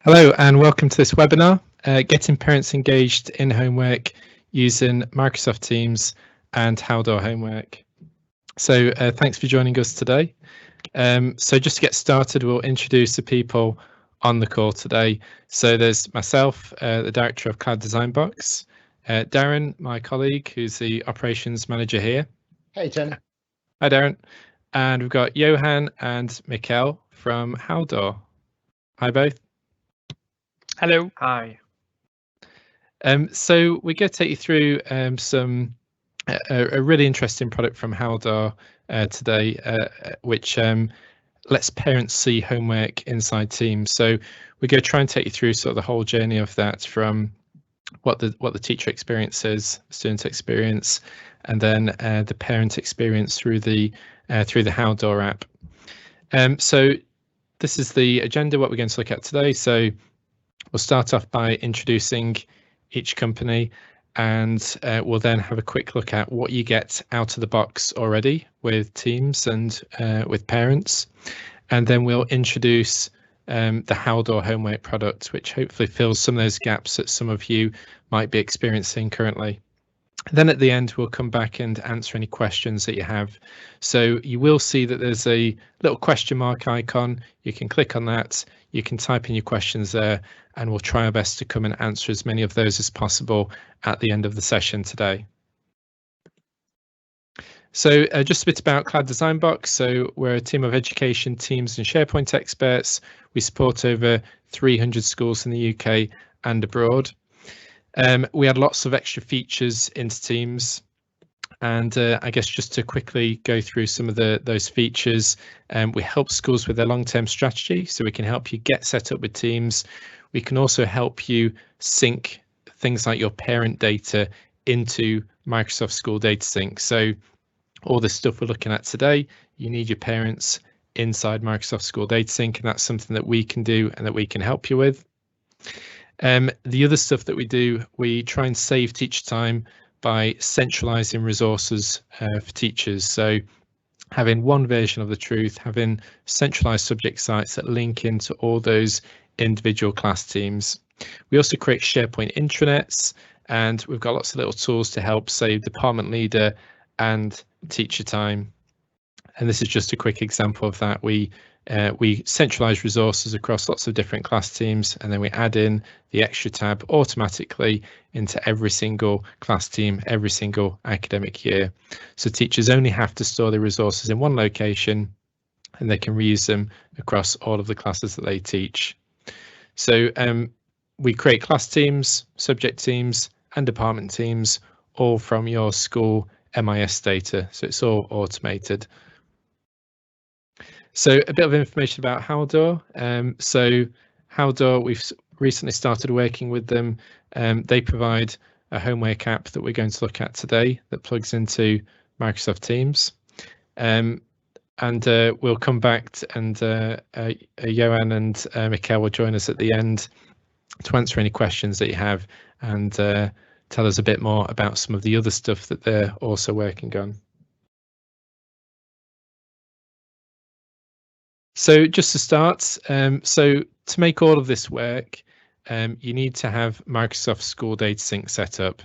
Hello and welcome to this webinar, Getting Parents Engaged in Homework using Microsoft Teams and Haldor Homework. So thanks for joining us today. So just to get started, we'll introduce the people on the call today. So there's myself, the Director of Cloud Design Box, Darren, my colleague, who's the Operations Manager here. Hey, Tim. Hi, Darren. And we've got Johan and Mikkel from Haldor. Hi, both. Hello. Hi. So we're going to take you through a really interesting product from Haldor today, which lets parents see homework inside Teams. So we're going to try and take you through sort of the whole journey of that, from what the teacher experience is, student experience, and then the parent experience through the Haldor app. So this is the agenda, what we're going to look at today. So we'll start off by introducing each company, and we'll then have a quick look at what you get out of the box already with Teams and with parents. And then we'll introduce the Haldor homework product, which hopefully fills some of those gaps that some of you might be experiencing currently. Then at the end, we'll come back and answer any questions that you have. So you will see that there's a little question mark icon. You can click on that. You can type in your questions there, and we'll try our best to come and answer as many of those as possible at the end of the session today. So just a bit about Cloud Design Box. So we're a team of education teams and SharePoint experts. We support over 300 schools in the UK and abroad. We had lots of extra features into Teams, and I guess just to quickly go through some of those features, we help schools with their long-term strategy, so we can help you get set up with Teams. We can also help you sync things like your parent data into Microsoft School Data Sync. So all the stuff we're looking at today, you need your parents inside Microsoft School Data Sync, and that's something that we can do and that we can help you with. The other stuff that we do, we try and save teacher time by centralizing resources for teachers. So having one version of the truth, having centralized subject sites that link into all those individual class teams. We also create SharePoint intranets, and we've got lots of little tools to help save department leader and teacher time. And this is just a quick example of that. We centralize resources across lots of different class teams, and then we add in the extra tab automatically into every single class team, every single academic year. So teachers only have to store their resources in one location, and they can reuse them across all of the classes that they teach. So we create class teams, subject teams, and department teams, all from your school MIS data. So it's all automated. So a bit of information about Haldor. So Haldor, we've recently started working with them. They provide a homework app that we're going to look at today that plugs into Microsoft Teams. And we'll come back and Johan and Mikkel will join us at the end to answer any questions that you have and tell us a bit more about some of the other stuff that they're also working on. So just to start, so to make all of this work, you need to have Microsoft School Data Sync set up.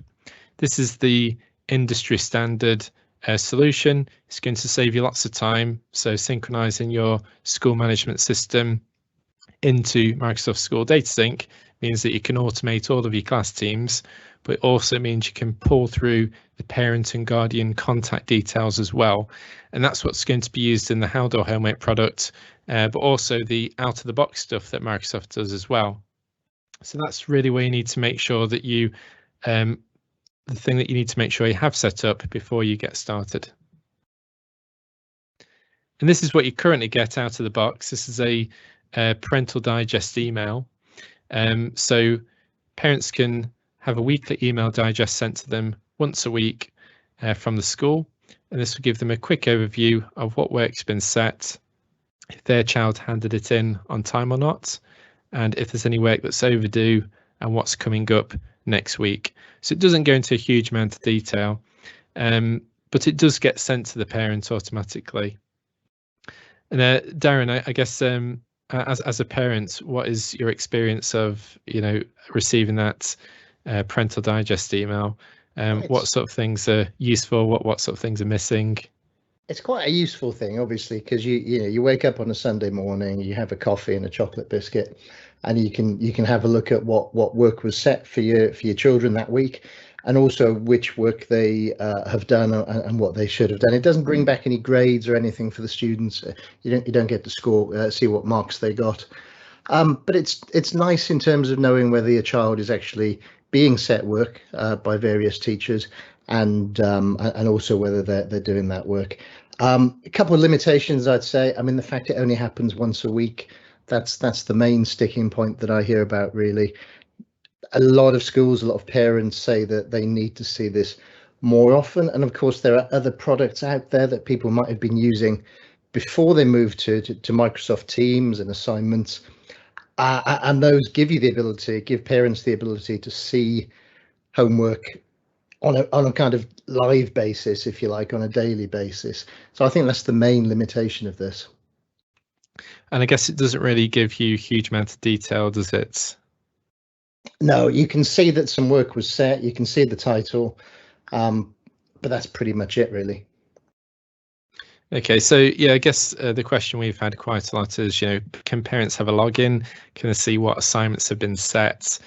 This is the industry standard solution. It's going to save you lots of time. So synchronizing your school management system into Microsoft School Data Sync means that you can automate all of your class teams, but it also means you can pull through the parent and guardian contact details as well. And that's what's going to be used in the Haldor homework product, but also the out-of-the-box stuff that Microsoft does as well. So that's really where you need to make sure that you, the thing that you need to make sure you have set up before you get started. And this is what you currently get out of the box. This is a parental digest email. So parents can have a weekly email digest sent to them once a week from the school, and this will give them a quick overview of what work's been set, if their child handed it in on time or not, and if there's any work that's overdue and what's coming up next week. So it doesn't go into a huge amount of detail, but it does get sent to the parent automatically. And Darren, I guess as a parent, what is your experience of receiving that Parental Digest email? What sort of things are useful? What sort of things are missing? It's quite a useful thing, obviously, because you wake up on a Sunday morning, you have a coffee and a chocolate biscuit, and you can have a look at what work was set for your children that week, and also which work they have done and what they should have done. It doesn't bring back any grades or anything for the students. You don't get to score, see what marks they got. But it's nice in terms of knowing whether your child is actually being set work by various teachers, and also whether they're doing that work. A couple of limitations, I'd say. I mean, the fact it only happens once a week, that's the main sticking point that I hear about, really. A lot of schools, a lot of parents say that they need to see this more often. And of course, there are other products out there that people might have been using before they moved to Microsoft Teams and assignments. And those give parents the ability to see homework on a kind of live basis, if you like, on a daily basis. So I think that's the main limitation of this. And I guess it doesn't really give you a huge amount of detail, does it? No, you can see that some work was set, you can see the title, but that's pretty much it, really. Okay, so yeah, I guess the question we've had quite a lot is, can parents have a login? Can they see what assignments have been set,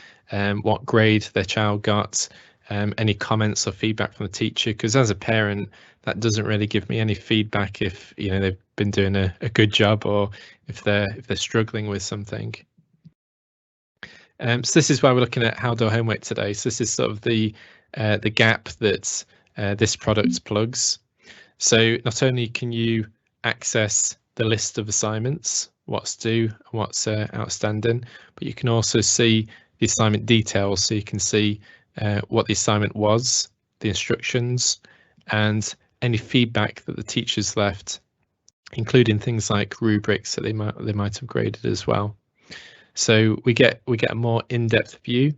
what grade their child got, any comments or feedback from the teacher? Because as a parent, that doesn't really give me any feedback if they've been doing a good job or if they're struggling with something. So this is why we're looking at Haldor Homework today. So this is sort of the gap that this product plugs. So not only can you access the list of assignments, what's due and what's outstanding, but you can also see the assignment details. So you can see what the assignment was, the instructions, and any feedback that the teachers left, including things like rubrics that they might have graded as well. So we get a more in-depth view,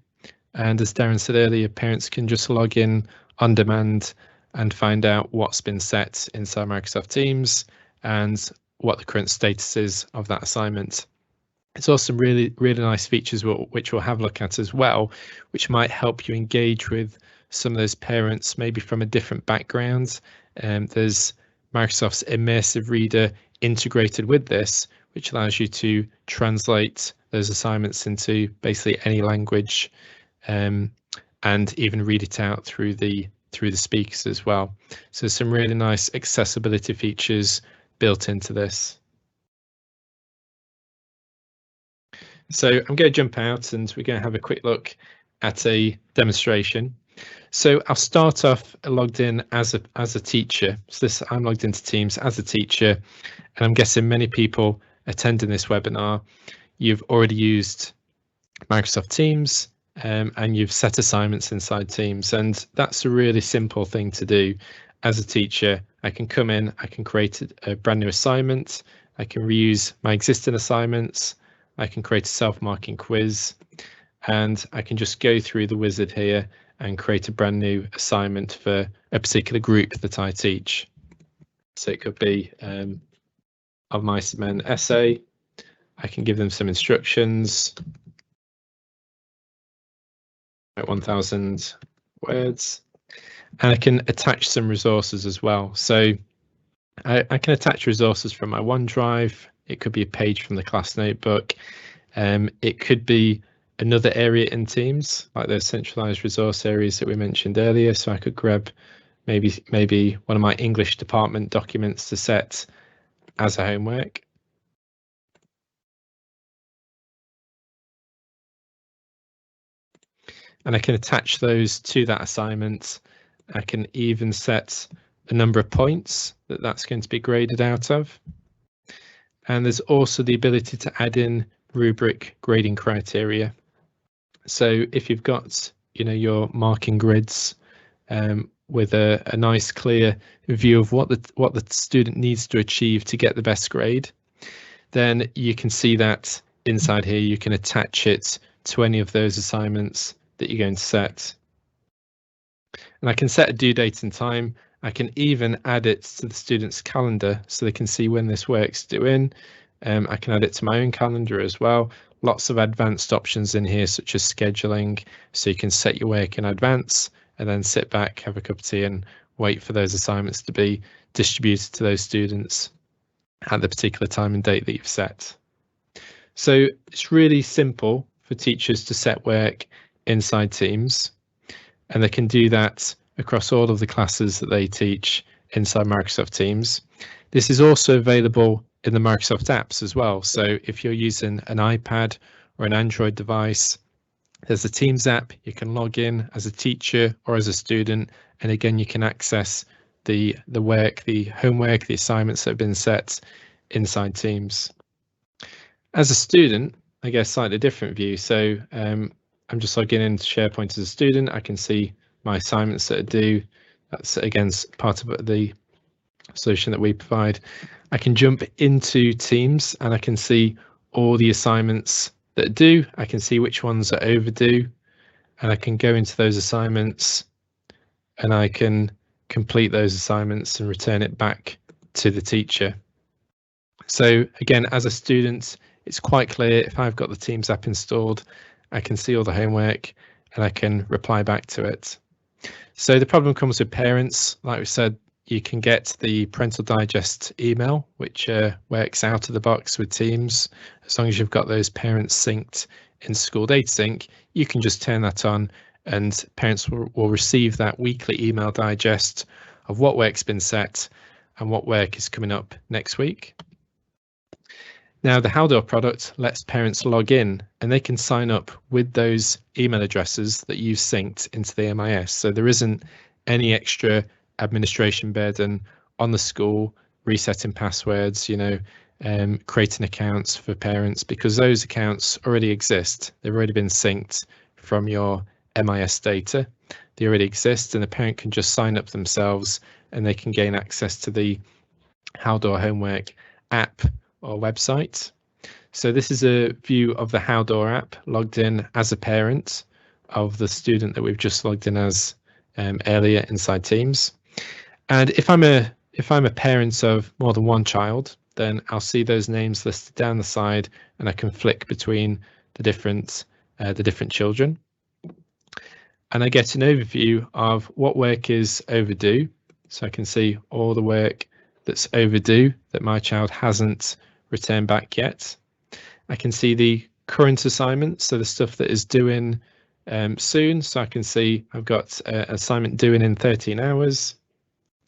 and as Darren said earlier, parents can just log in on demand and find out what's been set inside Microsoft Teams and what the current status is of that assignment. It's also some really nice features which we'll have a look at as well, which might help you engage with some of those parents maybe from a different background. There's Microsoft's Immersive Reader integrated with this, which allows you to translate those assignments into basically any language, and even read it out through the speakers as well. So some really nice accessibility features built into this. So I'm going to jump out and we're going to have a quick look at a demonstration. So I'll start off logged in as a teacher. So I'm logged into Teams as a teacher, and I'm guessing many people attending this webinar, you've already used Microsoft Teams, and you've set assignments inside Teams, and that's a really simple thing to do. As a teacher, I can come in, I can create a brand new assignment, I can reuse my existing assignments, I can create a self-marking quiz, and I can just go through the wizard here and create a brand new assignment for a particular group that I teach. So it could be of mice and men essay. I can give them some instructions, 1,000 words, and I can attach some resources as well. So I can attach resources from my OneDrive. It could be a page from the class notebook. It could be another area in Teams, like those centralized resource areas that we mentioned earlier. So I could grab maybe one of my English department documents to set as a homework. And I can attach those to that assignment. I can even set a number of points that's going to be graded out of. And there's also the ability to add in rubric grading criteria. So if you've got your marking grids with a nice clear view of what the student needs to achieve to get the best grade, then you can see that inside here. You can attach it to any of those assignments that you're going to set. And I can set a due date and time. I can even add it to the student's calendar so they can see when this work's due in. I can add it to my own calendar as well. Lots of advanced options in here, such as scheduling, so you can set your work in advance and then sit back, have a cup of tea and wait for those assignments to be distributed to those students at the particular time and date that you've set. So it's really simple for teachers to set work inside Teams, and they can do that across all of the classes that they teach inside Microsoft Teams. This is also available in the Microsoft apps as well. So if you're using an iPad or an Android device, there's a Teams app. You can log in as a teacher or as a student, and again, you can access the work, the homework, the assignments that have been set inside Teams. As a student, I get a slightly different view. So I'm just logging into SharePoint as a student. I can see my assignments that are due. That's again part of the solution that we provide. I can jump into Teams and I can see all the assignments that are due. I can see which ones are overdue, and I can go into those assignments and I can complete those assignments and return it back to the teacher. So again, as a student, it's quite clear. If I've got the Teams app installed, I can see all the homework and I can reply back to it. So the problem comes with parents. Like we said, you can get the Parental Digest email, which works out of the box with Teams. As long as you've got those parents synced in School Data Sync, you can just turn that on and parents will receive that weekly email digest of what work's been set and what work is coming up next week. Now, the Haldor product lets parents log in and they can sign up with those email addresses that you've synced into the MIS. So there isn't any extra administration burden on the school, resetting passwords, creating accounts for parents, because those accounts already exist. They've already been synced from your MIS data. They already exist, and the parent can just sign up themselves and they can gain access to the Haldor homework app or website. So this is a view of the Haldor app logged in as a parent of the student that we've just logged in as earlier inside Teams. And if I'm a parent of more than one child, then I'll see those names listed down the side, and I can flick between the different children. And I get an overview of what work is overdue. So I can see all the work that's overdue that my child hasn't returned back yet. I can see the current assignments, so the stuff that is due in soon. So I can see I've got an assignment due in 13 hours.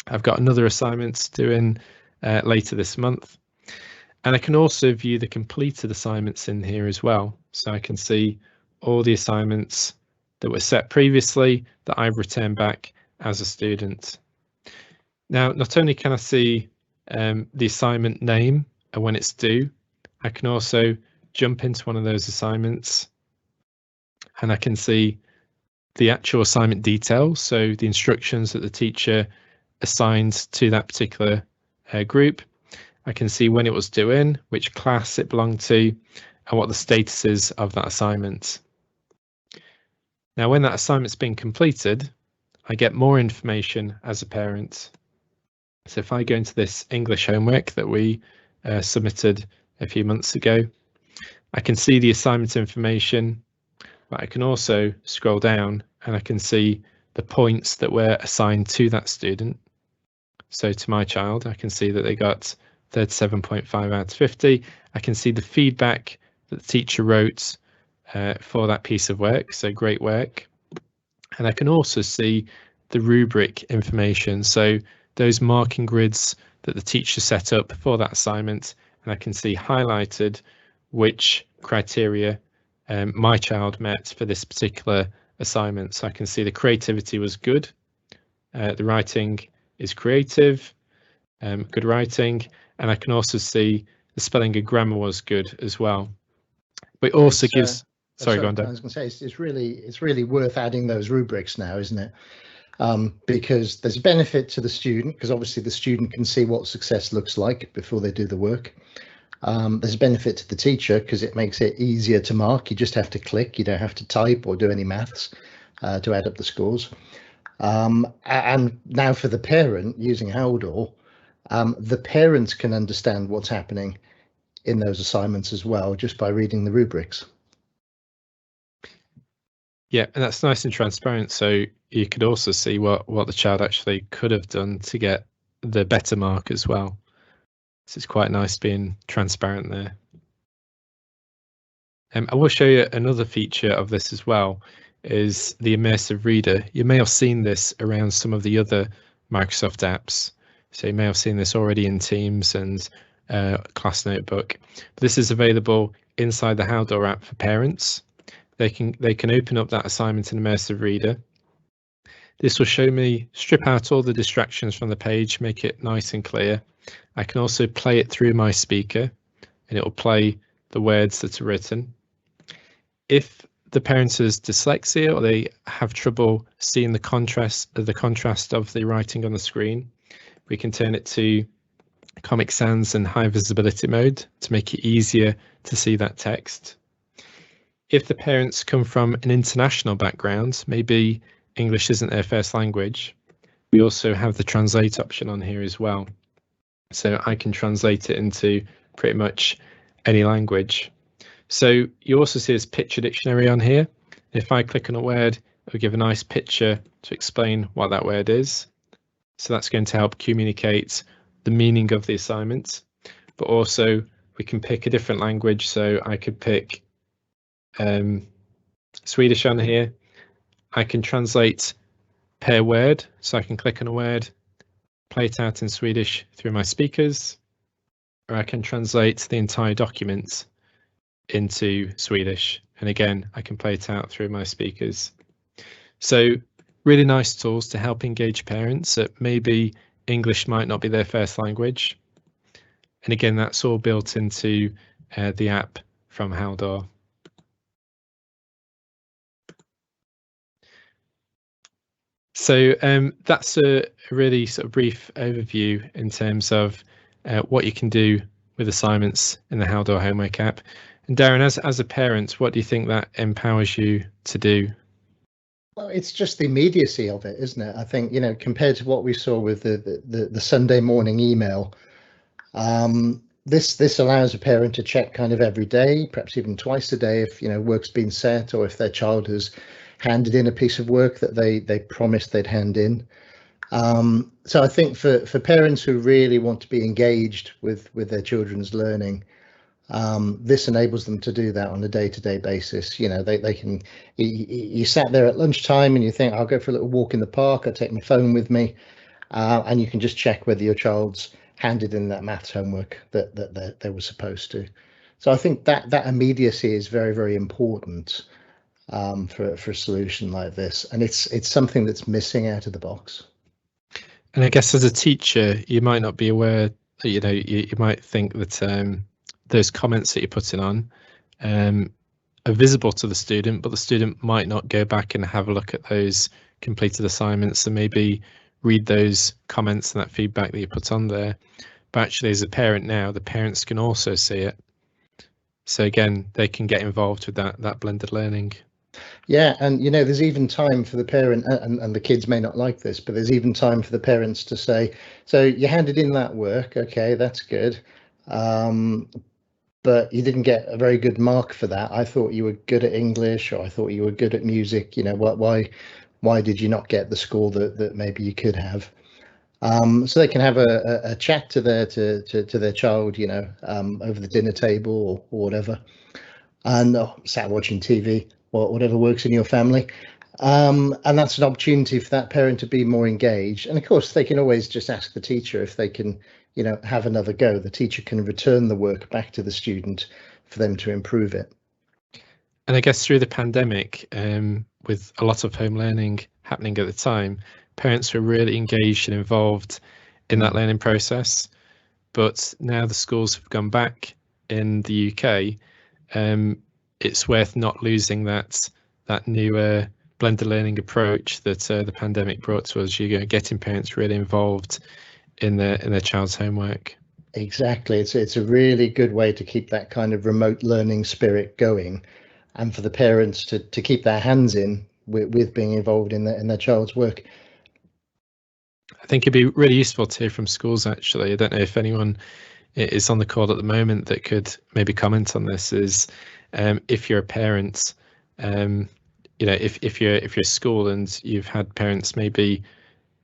I've got another assignment due in later this month. And I can also view the completed assignments in here as well. So I can see all the assignments that were set previously that I've returned back as a student. Now, not only can I see the assignment name and when it's due, I can also jump into one of those assignments and I can see the actual assignment details, so the instructions that the teacher assigned to that particular group. I can see when it was due in, which class it belonged to, and what the status is of that assignment. Now, when that assignment's been completed, I get more information as a parent. So if I go into this English homework that we submitted a few months ago, I can see the assignment information, but I can also scroll down and I can see the points that were assigned to that student. So to my child, I can see that they got 37.5 out of 50. I can see the feedback that the teacher wrote for that piece of work, so great work. And I can also see the rubric information, so those marking grids that the teacher set up for that assignment, and I can see highlighted which criteria my child met for this particular assignment. So I can see the creativity was good, the writing is creative, good writing, and I can also see the spelling and grammar was good as well. But it also gives. Sorry, go on, Dan. I was going to say it's really worth adding those rubrics now, isn't it? Because there's a benefit to the student, because obviously the student can see what success looks like before they do the work. There's a benefit to the teacher because it makes it easier to mark. You just have to click. You don't have to type or do any maths to add up the scores. And now for the parent using Haldor, the parents can understand what's happening in those assignments as well, just by reading the rubrics. Yeah, and that's nice and transparent. So you could also see what the child actually could have done to get the better mark as well. So it's quite nice being transparent there. I will show you another feature of this as well, is the Immersive Reader. You may have seen this around some of the other Microsoft apps. So you may have seen this already in Teams and Class Notebook. But this is available inside the Haldor app for parents. They can open up that assignment in Immersive Reader. This will show me, strip out all the distractions from the page, make it nice and clear. I can also play it through my speaker, and it will play the words that are written. If the parent has dyslexia or they have trouble seeing the contrast of the writing on the screen, we can turn it to Comic Sans and high visibility mode to make it easier to see that text. If the parents come from an international background, maybe English isn't their first language, we also have the translate option on here as well. So I can translate it into pretty much any language. So you also see this picture dictionary on here. If I click on a word, it will give a nice picture to explain what that word is. So that's going to help communicate the meaning of the assignment. But also we can pick a different language. So I could pick Swedish on here. I can translate per word. So I can click on a word, play it out in Swedish through my speakers, or I can translate the entire document into Swedish. And again, I can play it out through my speakers. So really nice tools to help engage parents that maybe English might not be their first language. And again, that's all built into the app from Haldor. So that's a really sort of brief overview in terms of what you can do with assignments in the Haldor Homework app. And Darren, as a parent, what do you think that empowers you to do? Well, it's just the immediacy of it, isn't it? I think, you know, compared to what we saw with the Sunday morning email, this allows a parent to check kind of every day, perhaps even twice a day, if, you know, work's been set or if their child has handed in a piece of work that they promised they'd hand in. So I think for parents who really want to be engaged with their children's learning, this enables them to do that on a day-to-day basis. You know, they can, you sat there at lunchtime and you think, I'll go for a little walk in the park, I'll take my phone with me, and you can just check whether your child's handed in that maths homework that they were supposed to. So I think that immediacy is very, very important for a solution like this, and it's something that's missing out of the box. And I guess as a teacher, you might not be aware, you know, you might think that those comments that you're putting on are visible to the student, but the student might not go back and have a look at those completed assignments and maybe read those comments and that feedback that you put on there. But actually, as a parent now, the parents can also see it. So again, they can get involved with that blended learning. Yeah, and you know, there's even time for the parent, and the kids may not like this, but there's even time for the parents to say, so you handed in that work, okay, that's good, but you didn't get a very good mark for that. I thought you were good at English, or I thought you were good at music. You know, why did you not get the score that maybe you could have? So they can have a chat to their child, you know, over the dinner table or whatever, and sat watching TV or whatever works in your family. And that's an opportunity for that parent to be more engaged. And of course, they can always just ask the teacher if they can, you know, have another go. The teacher can return the work back to the student for them to improve it. And I guess through the pandemic, with a lot of home learning happening at the time, parents were really engaged and involved in that learning process. But now the schools have gone back in the UK, it's worth not losing that new blended learning approach that the pandemic brought to us. You're getting parents really involved in their child's homework. Exactly, it's a really good way to keep that kind of remote learning spirit going, and for the parents to keep their hands in with being involved in their child's work. I think it'd be really useful to hear from schools. Actually, I don't know if anyone is on the call at the moment that could maybe comment on this is, if you're a parent, if you're a school and you've had parents maybe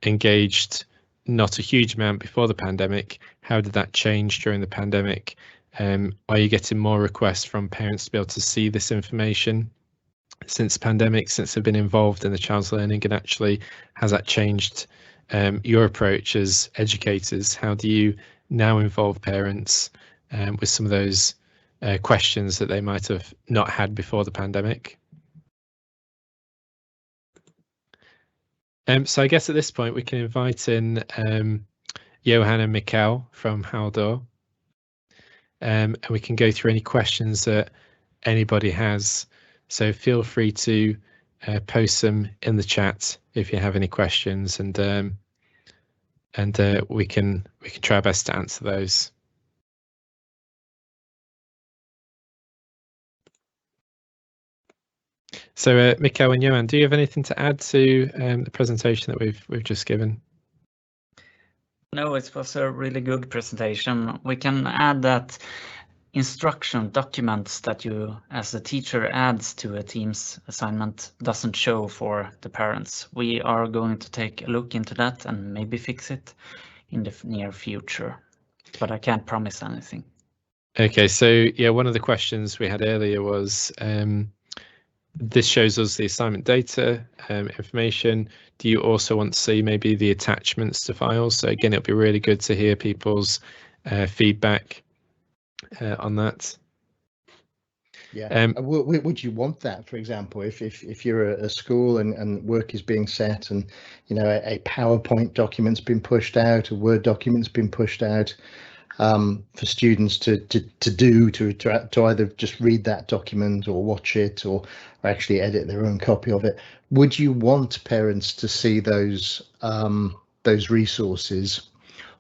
engaged not a huge amount before the pandemic, how did that change during the pandemic? Are you getting more requests from parents to be able to see this information since the pandemic, since they've been involved in the child's learning, and actually has that changed your approach as educators? How do you now involve parents with some of those questions that they might have not had before the pandemic? So I guess at this point we can invite in Johan and Mikkel from Haldor, and we can go through any questions that anybody has. So feel free to post them in the chat if you have any questions, and we can try our best to answer those. So Mikkel and Johan, do you have anything to add to the presentation that we've just given? No, it was a really good presentation. We can add that instruction documents that you as a teacher adds to a team's assignment doesn't show for the parents. We are going to take a look into that and maybe fix it in the near future, but I can't promise anything. Okay, so yeah, one of the questions we had earlier was this shows us the assignment data information. Do you also want to see maybe the attachments to files? So again, it'll be really good to hear people's feedback on that. Yeah. Would you want that, for example, if you're a school and work is being set, and a PowerPoint document's been pushed out, a Word document's been pushed out for students to either just read that document or watch it or actually edit their own copy of it? Would you want parents to see those resources,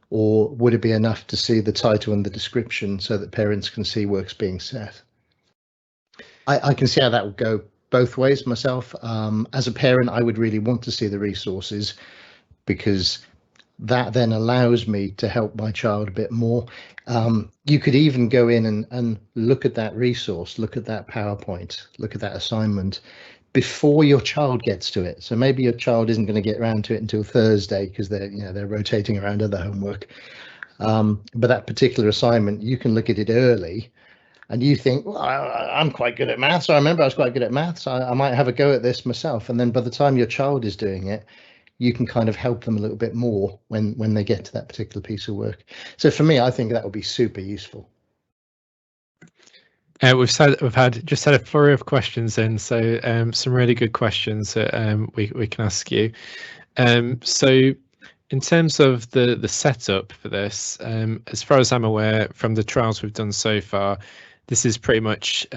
or would it be enough to see the title and the description so that parents can see work's being set? I can see how that would go both ways myself. As a parent, I would really want to see the resources, because that then allows me to help my child a bit more. You could even go in and look at that resource, look at that PowerPoint, look at that assignment before your child gets to it. So maybe your child isn't going to get around to it until Thursday because they're rotating around other homework. But that particular assignment, you can look at it early, and you think, well, I'm quite good at maths. I remember I was quite good at maths. I might have a go at this myself. And then by the time your child is doing it, you can kind of help them a little bit more when they get to that particular piece of work. So for me, I think that would be super useful. We've just had a flurry of questions in, so some really good questions that we can ask you. So in terms of the setup for this, as far as I'm aware from the trials we've done so far, this is pretty much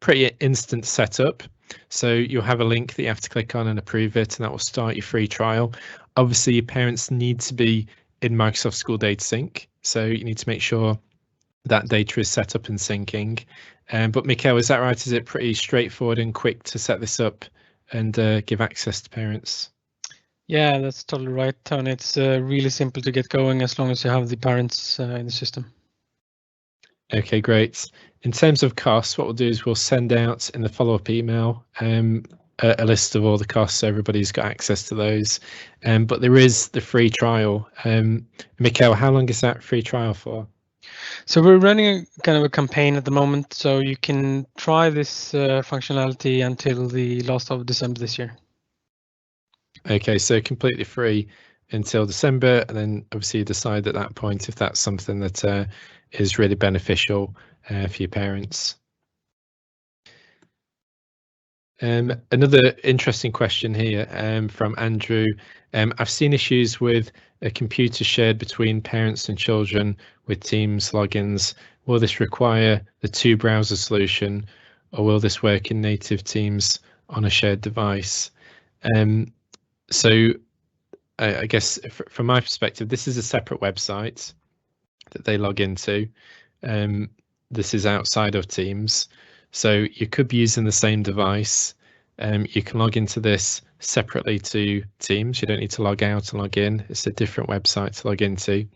pretty instant setup. So you'll have a link that you have to click on and approve it, and that will start your free trial. Obviously, your parents need to be in Microsoft School Data Sync, so you need to make sure that data is set up and syncing. But Mikkel, is that right? Is it pretty straightforward and quick to set this up and give access to parents? Yeah, that's totally right, Tony. It's really simple to get going as long as you have the parents in the system. Okay, great. In terms of costs, what we'll do is we'll send out in the follow-up email a list of all the costs, so everybody's got access to those. But there is the free trial. Mikkel, how long is that free trial for? So we're running a kind of a campaign at the moment, so you can try this functionality until the last of December this year. Okay, so completely free until December, and then obviously you decide at that point if that's something that is really beneficial for your parents. Another interesting question here from Andrew. I've seen issues with a computer shared between parents and children with Teams logins. Will this require the two browser solution, or will this work in native Teams on a shared device? So I guess from my perspective, this is a separate website that they log into. This is outside of Teams. So you could be using the same device. You can log into this separately to Teams. You don't need to log out and log in. It's a different website to log into.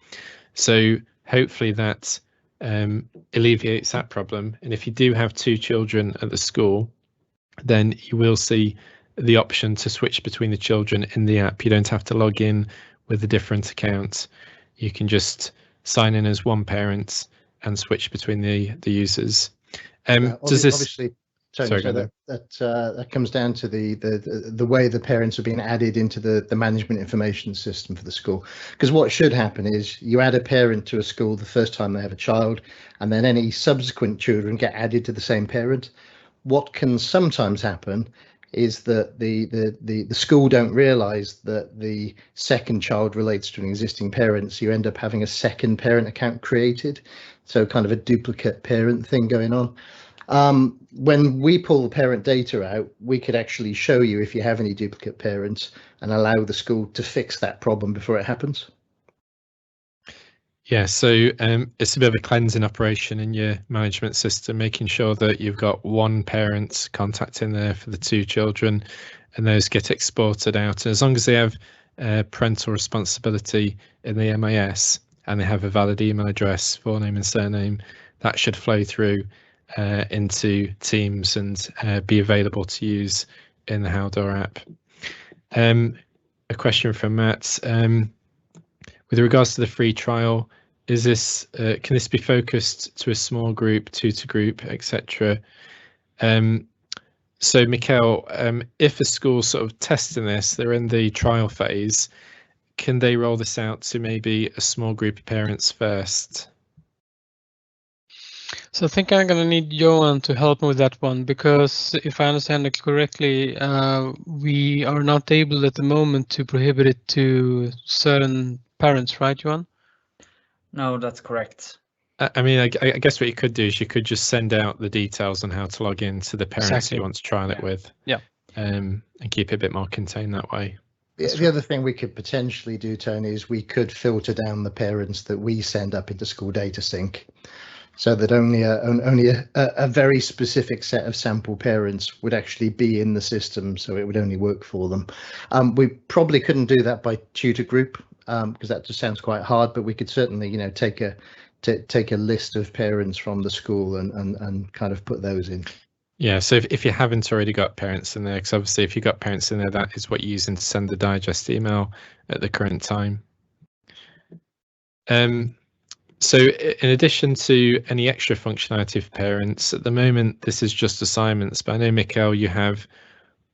So hopefully that alleviates that problem. And if you do have 2 children at the school, then you will see the option to switch between the children in the app. You don't have to log in with a different account. You can just sign in as one parent and switch between the users. Does this obviously, Tony, so that comes down to the way the parents are being added into the management information system for the school? Because what should happen is you add a parent to a school the first time they have a child, and then any subsequent children get added to the same parent. What can sometimes happen is that the school don't realize that the second child relates to an existing parent, so you end up having a second parent account created, so kind of a duplicate parent thing going on. When we pull the parent data out, we could actually show you if you have any duplicate parents and allow the school to fix that problem before it happens. Yeah, so it's a bit of a cleansing operation in your management system, making sure that you've got one parent contact in there for the 2 children, and those get exported out. And as long as they have parental responsibility in the MIS and they have a valid email address, forename and surname, that should flow through into Teams and be available to use in the Haldor app. A question from Matt. With regards to the free trial, is this can this be focused to a small group, to group, etc.? So, Mikhail, if a school's sort of testing this, they're in the trial phase, can they roll this out to maybe a small group of parents first? So I think I'm going to need Johan to help me with that one, because if I understand it correctly, we are not able at the moment to prohibit it to certain parents, right, Johan? No, that's correct. I mean, I guess what you could do is you could just send out the details on how to log in to the parents you want to trial it with. Yeah. And keep it a bit more contained that way. The other thing we could potentially do, Tony, is we could filter down the parents that we send up into school data sync, so that only a very specific set of sample parents would actually be in the system, so it would only work for them. We probably couldn't do that by tutor group, because that just sounds quite hard, but we could certainly, you know, take a list of parents from the school and kind of put those in. Yeah, so if you haven't already got parents in there, because obviously if you've got parents in there, that is what you're using to send the digest email at the current time. So in addition to any extra functionality for parents, at the moment this is just assignments, but I know, Mikhail, you have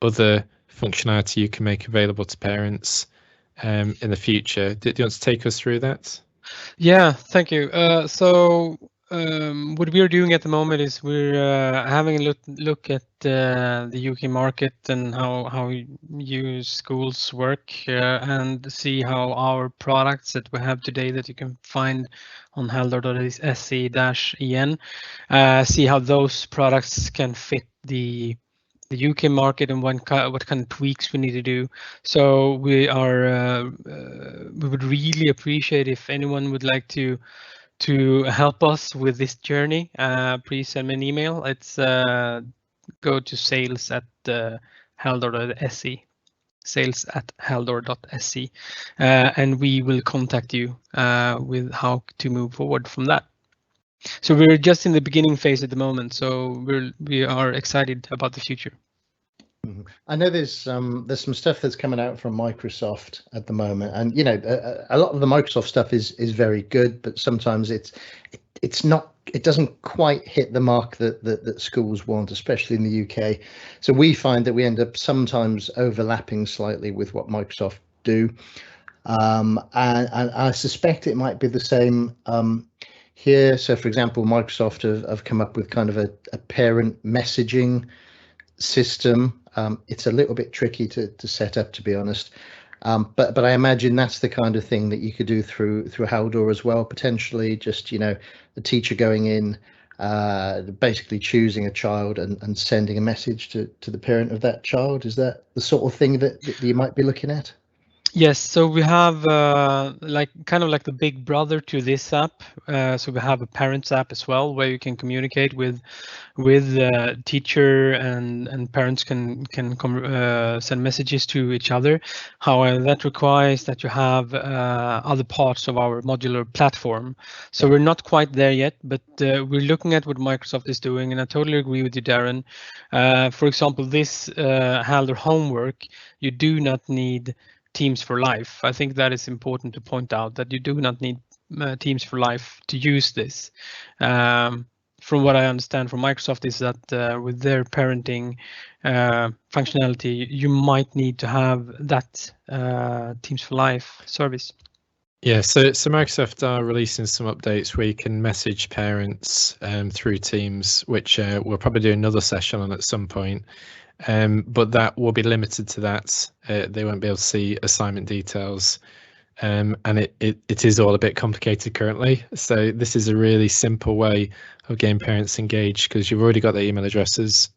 other functionality you can make available to parents in the future. Do you want to take us through that? Yeah, thank you. So what we're doing at the moment is we're having a look at the UK market and how you schools work, and see how our products that we have today that you can find on haldor.se-en, see how those products can fit the UK market and what kind of tweaks we need to do. So we would really appreciate if anyone would like to help us with this journey. Please send me an email. It's go to sales@haldor.se, sales@haldor.se, and we will contact you with how to move forward from that. So we're just in the beginning phase at the moment, so we are excited about the future. I know there's some stuff that's coming out from Microsoft at the moment, and you know, a lot of the Microsoft stuff is very good, but sometimes it doesn't quite hit the mark that schools want, especially in the UK. So we find that we end up sometimes overlapping slightly with what Microsoft do, and I suspect it might be the same here. So for example, Microsoft have come up with kind of a parent messaging system. It's a little bit tricky to set up, to be honest, but I imagine that's the kind of thing that you could do through Haldor as well, potentially. Just, you know, the teacher going in, basically choosing a child and sending a message to the parent of that child. Is that the sort of thing that you might be looking at? Yes, so we have like kind of like the big brother to this app. So we have a parents app as well, where you can communicate with teacher and parents can send messages to each other. However, that requires that you have other parts of our modular platform. So we're not quite there yet, but we're looking at what Microsoft is doing, and I totally agree with you, Darren. For example, this Haldor homework, you do not need Teams for Life. I think that is important to point out, that you do not need Teams for Life to use this. From what I understand from Microsoft is that with their parenting functionality, you might need to have that Teams for Life service. Yeah, so Microsoft are releasing some updates where you can message parents through Teams, which we'll probably do another session on at some point. But that will be limited to that. They won't be able to see assignment details. And it is all a bit complicated currently. So this is a really simple way of getting parents engaged, because you've already got their email addresses.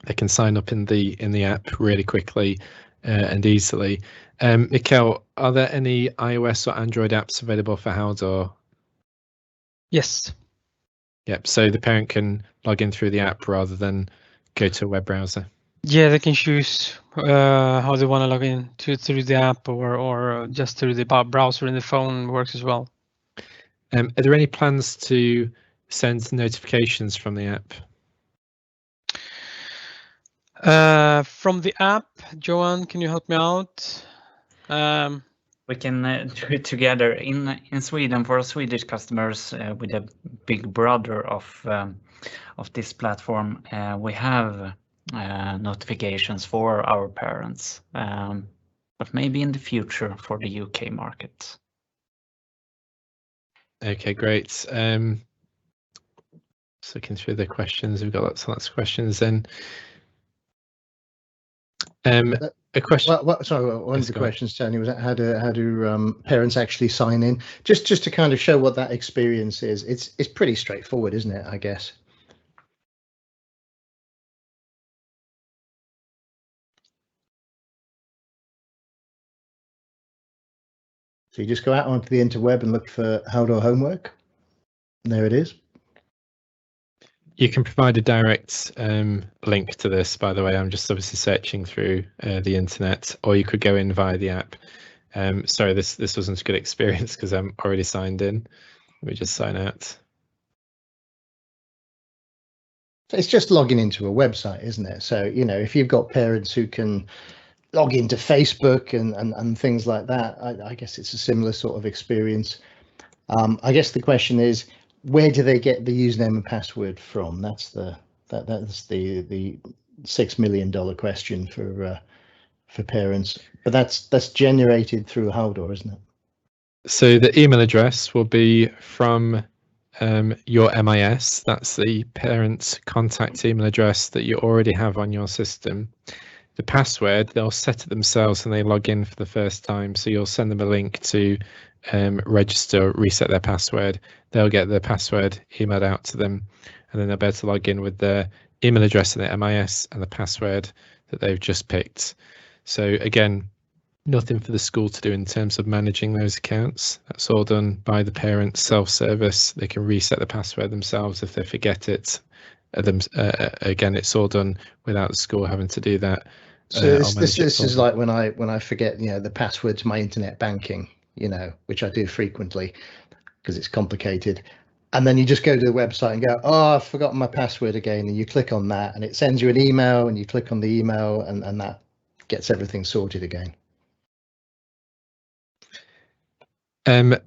They can sign up in the app really quickly and easily. Mikkel, are there any iOS or Android apps available for Haldor? Yes. Yep. So the parent can log in through the app rather than go to a web browser. Yeah, they can choose how they want to log in through the app or just through the browser in the phone works as well. Are there any plans to send notifications from the app? From the app, Johan, can you help me out? We can do it together in Sweden for Swedish customers with a big brother of this platform. We have notifications for our parents, but maybe in the future for the UK market. Okay, great. So looking through the questions, we've got lots of questions then. A question. Sorry, one of the questions, Tony, was how do parents actually sign in? Just to kind of show what that experience is. It's pretty straightforward, isn't it? I guess. So you just go out onto the interweb and look for Haldor homework. And there it is. You can provide a direct link to this, by the way. I'm just obviously searching through the internet, or you could go in via the app. Sorry, this wasn't a good experience because I'm already signed in. Let me just sign out. So it's just logging into a website, isn't it? So, you know, if you've got parents who can log into Facebook and things like that, I guess it's a similar sort of experience. I guess the question is, where do they get the username and password from? That's the $6 million question for parents. But that's generated through Haldor, isn't it? So the email address will be from your MIS. That's the parent contact email address that you already have on your system. The password, they'll set it themselves and they log in for the first time. So you'll send them a link to register, reset their password. They'll get their password emailed out to them, and then they'll be able to log in with their email address and their MIS and the password that they've just picked. So again, nothing for the school to do in terms of managing those accounts. That's all done by the parents, self-service. They can reset the password themselves if they forget it. Again, it's all done without the school having to do that. So this is like when I forget, you know, the password to my internet banking, you know, which I do frequently because it's complicated. And then you just go to the website and go, oh, I've forgotten my password again. And you click on that and it sends you an email, and you click on the email and that gets everything sorted again. I've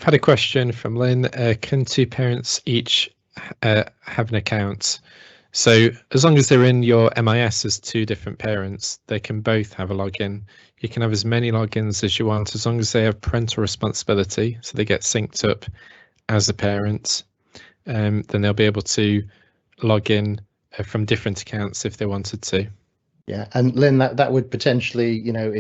had a question from Lynn. Can two parents each have an account? So as long as they're in your MIS as two different parents, they can both have a login. You can have as many logins as you want, as long as they have parental responsibility, so they get synced up as a parent. Then they'll be able to log in from different accounts if they wanted to. Yeah, and Lynn, that would potentially, you know,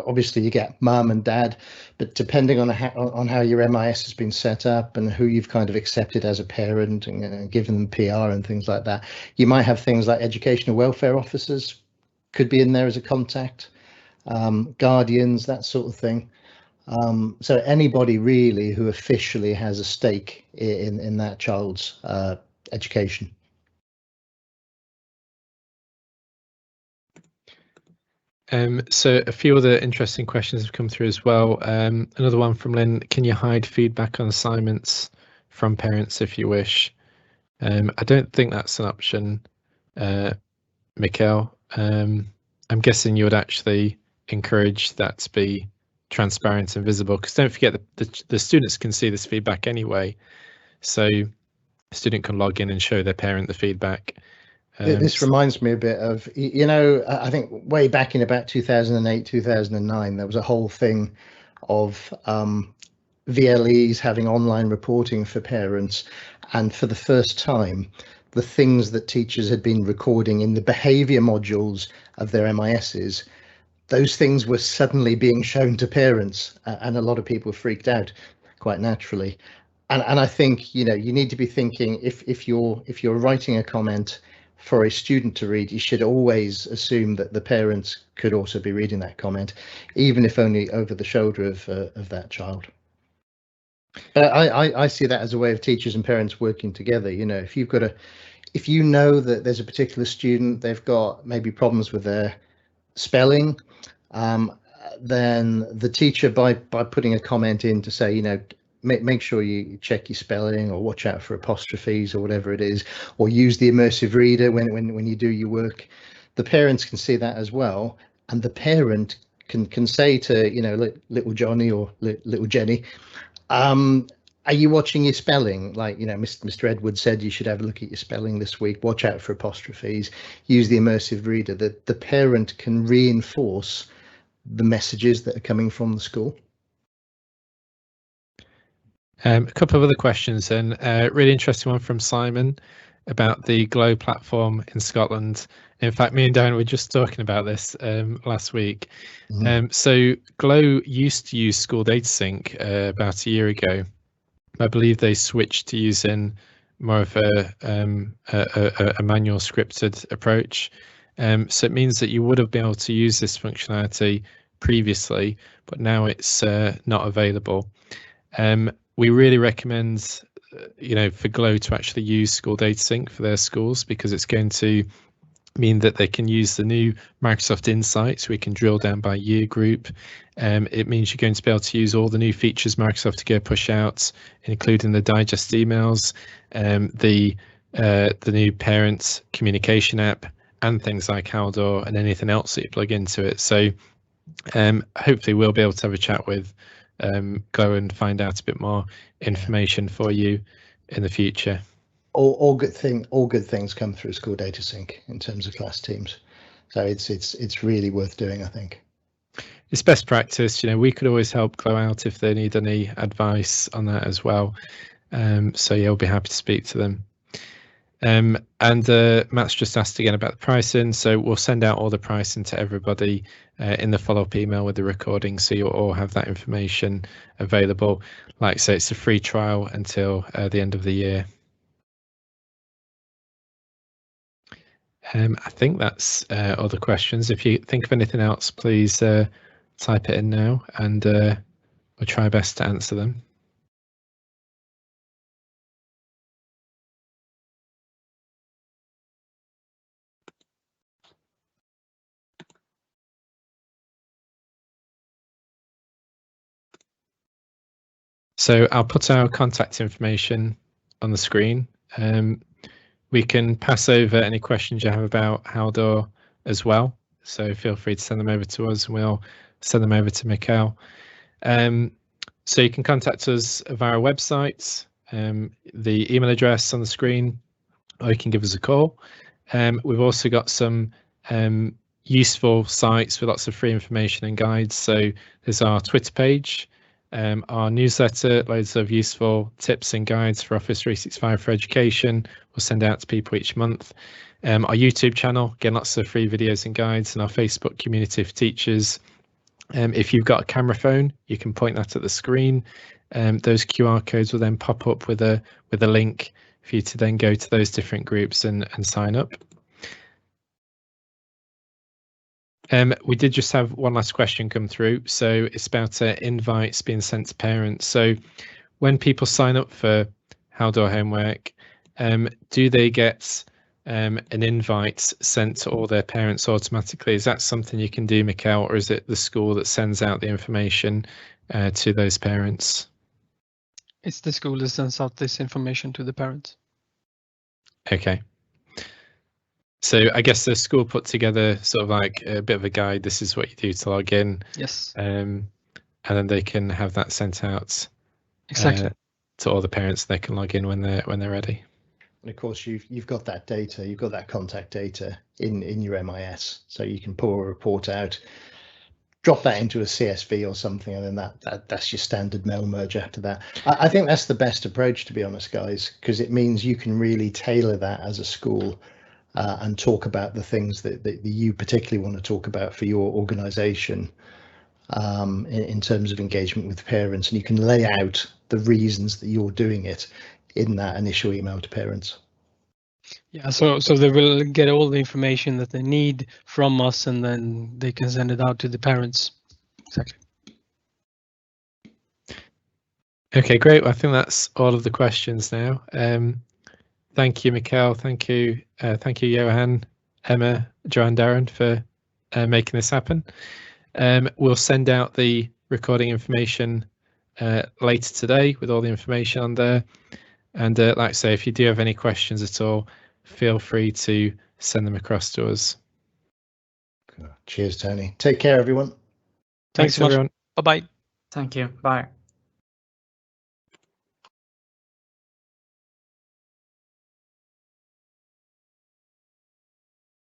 obviously you get mum and dad, but depending on how your MIS has been set up and who you've kind of accepted as a parent and given them PR and things like that, you might have things like educational welfare officers could be in there as a contact. guardians, that sort of thing. So anybody really who officially has a stake in that child's education. So a few other interesting questions have come through as well. Another one from Lynn: can you hide feedback on assignments from parents if you wish? I don't think that's an option, Mikhail. I'm guessing you would actually encourage that to be transparent and visible, because don't forget the students can see this feedback anyway, so a student can log in and show their parent the feedback. This reminds me a bit of, you know, I think way back in about 2008, 2009, there was a whole thing of VLEs having online reporting for parents, and for the first time, the things that teachers had been recording in the behaviour modules of their MISs, those things were suddenly being shown to parents, and a lot of people freaked out, quite naturally. And I think, you know, you need to be thinking, if you're writing a comment for a student to read, you should always assume that the parents could also be reading that comment, even if only over the shoulder of that child. I see that as a way of teachers and parents working together. You know, if you know that there's a particular student, they've got maybe problems with their spelling, then the teacher, by putting a comment in to say, you know, make sure you check your spelling, or watch out for apostrophes, or whatever it is, or use the Immersive Reader when you do your work, the parents can see that as well, and the parent can say to, you know, little Johnny or little Jenny, are you watching your spelling? Like, you know, Mr. Edwards said you should have a look at your spelling this week, watch out for apostrophes, use the Immersive Reader. That the parent can reinforce the messages that are coming from the school. A couple of other questions, and really interesting one from Simon about the Glow platform in Scotland. In fact, me and Darren were just talking about this last week. So Glow used to use School Data Sync about a year ago. I believe they switched to using more of a manual scripted approach. So it means that you would have been able to use this functionality previously, but now it's not available. We really recommend, you know, for Glow to actually use School Data Sync for their schools, because it's going to mean that they can use the new Microsoft Insights. We can drill down by year group. It means you're going to be able to use all the new features Microsoft to go push out, including the digest emails, the new parent communication app, and things like Haldor and anything else that you plug into it. So hopefully we'll be able to have a chat with Glow and find out a bit more information for you in the future. All good things come through School Data Sync in terms of class teams, so it's really worth doing, I think. It's best practice. You know, we could always help Glow out if they need any advice on that as well. So yeah, we'll be happy to speak to them. And Matt's just asked again about the pricing, so we'll send out all the pricing to everybody in the follow-up email with the recording, so you'll all have that information available. Like I say, it's a free trial until the end of the year. I think that's all the questions. If you think of anything else, please type it in now, and we'll try best to answer them. So I'll put our contact information on the screen. We can pass over any questions you have about Haldor as well. So feel free to send them over to us, and we'll send them over to Mikhail. So you can contact us via our website, the email address on the screen, or you can give us a call. We've also got some useful sites with lots of free information and guides. So there's our Twitter page, our newsletter, loads of useful tips and guides for Office 365 for education. We'll send out to people each month. Our YouTube channel, again, lots of free videos and guides, and our Facebook community for teachers. If you've got a camera phone, you can point that at the screen. Those QR codes will then pop up with a link for you to then go to those different groups and sign up. We did just have one last question come through. So it's about invites being sent to parents. So when people sign up for Haldor homework, do they get an invite sent to all their parents automatically? Is that something you can do, Mikkel, or is it the school that sends out the information to those parents? It's the school that sends out this information to the parents. Okay. So I guess the school put together sort of like a bit of a guide. This is what you do to log in. Yes. And then they can have that sent out Exactly. to all the parents. They can log in when they're ready. And of course, you've got that data, you've got that contact data in your MIS, so you can pull a report out, drop that into a CSV or something, and then that's your standard mail merge after that. I think that's the best approach, to be honest, guys, because it means you can really tailor that as a school and talk about the things that you particularly want to talk about for your organisation in terms of engagement with parents, and you can lay out the reasons that you're doing it in that initial email to parents. Yeah, so they will get all the information that they need from us, and then they can send it out to the parents. Exactly. Okay, great. Well, I think that's all of the questions now. Thank you, Mikkel. Thank you, Johan, Emma, Joe, and Darren for making this happen. We'll send out the recording information later today with all the information on there. And like I say, if you do have any questions at all, feel free to send them across to us. Cheers, Tony. Take care, everyone. Thanks so much. Everyone. Bye-bye. Thank you. Bye.